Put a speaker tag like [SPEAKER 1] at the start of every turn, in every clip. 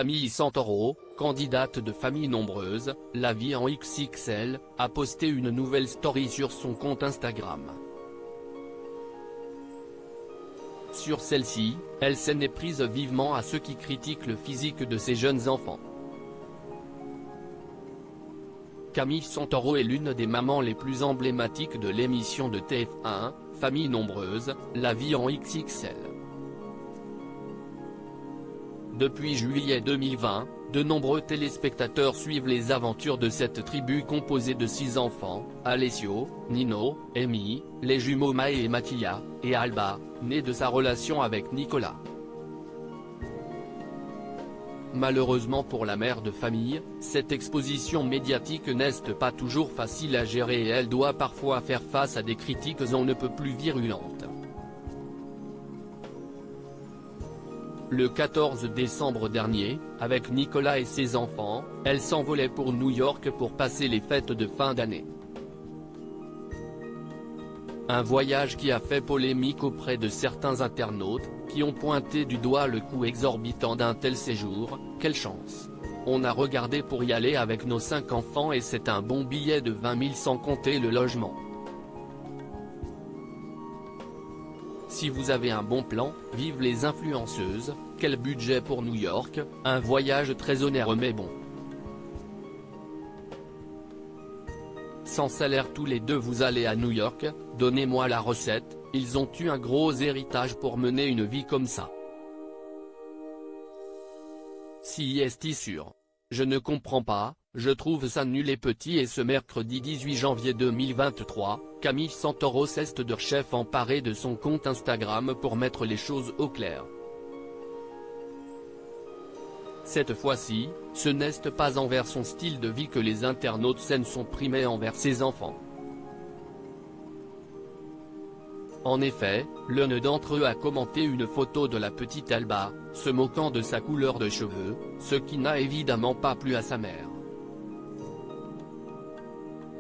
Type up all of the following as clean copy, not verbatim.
[SPEAKER 1] Camille Santoro, candidate de famille nombreuse, la vie en XXL, a posté une nouvelle story sur son compte Instagram. Sur celle-ci, elle s'en est prise vivement à ceux qui critiquent le physique de ses jeunes enfants. Camille Santoro est l'une des mamans les plus emblématiques de l'émission de TF1, Famille nombreuse, la vie en XXL. Depuis juillet 2020, de nombreux téléspectateurs suivent les aventures de cette tribu composée de 6 enfants, Alessio, Nino, Amy, les jumeaux Mae et Mattia, et Alba, née de sa relation avec Nicolas. Malheureusement pour la mère de famille, cette exposition médiatique n'est pas toujours facile à gérer et elle doit parfois faire face à des critiques on ne peut plus virulentes. Le 14 décembre dernier, avec Nicolas et ses enfants, elle s'envolait pour New York pour passer les fêtes de fin d'année. Un voyage qui a fait polémique auprès de certains internautes, qui ont pointé du doigt le coût exorbitant d'un tel séjour. Quelle chance! On a regardé pour y aller avec nos 5 enfants et c'est un bon billet de 20 000 sans compter le logement. Si vous avez un bon plan, vive les influenceuses, quel budget pour New York, un voyage très onéreux mais bon. Sans salaire tous les deux vous allez à New York, donnez-moi la recette, ils ont eu un gros héritage pour mener une vie comme ça. Si est sûr. Je ne comprends pas, je trouve ça nul et petit. Et ce mercredi 18 janvier 2023, Camille Santoro s'est de chef emparé de son compte Instagram pour mettre les choses au clair. Cette fois-ci, ce n'est pas envers son style de vie que les internautes s'en sont pris mais envers ses enfants. En effet, l'un d'entre eux a commenté une photo de la petite Alba, se moquant de sa couleur de cheveux, ce qui n'a évidemment pas plu à sa mère.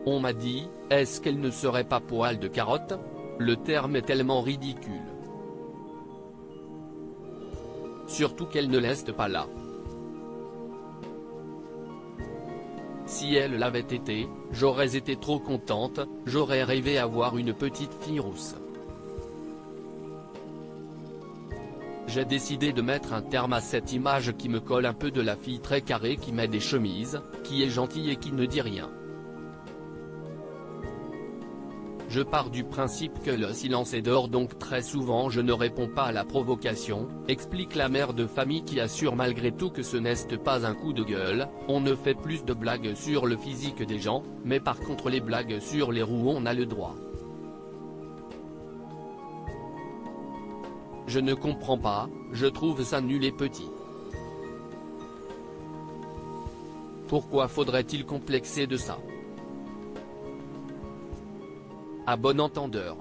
[SPEAKER 1] On m'a dit, est-ce qu'elle ne serait pas poil de carotte? Le terme est tellement ridicule. Surtout qu'elle ne laisse pas là. Si elle l'avait été, j'aurais été trop contente, j'aurais rêvé avoir une petite fille rousse. J'ai décidé de mettre un terme à cette image qui me colle un peu de la fille très carrée qui met des chemises, qui est gentille et qui ne dit rien. Je pars du principe que le silence est d'or donc très souvent je ne réponds pas à la provocation, explique la mère de famille qui assure malgré tout que ce n'est pas un coup de gueule, on ne fait plus de blagues sur le physique des gens, mais par contre les blagues sur les roues on a le droit. Je ne comprends pas, je trouve ça nul et petit. Pourquoi faudrait-il complexer de ça? À bon entendeur.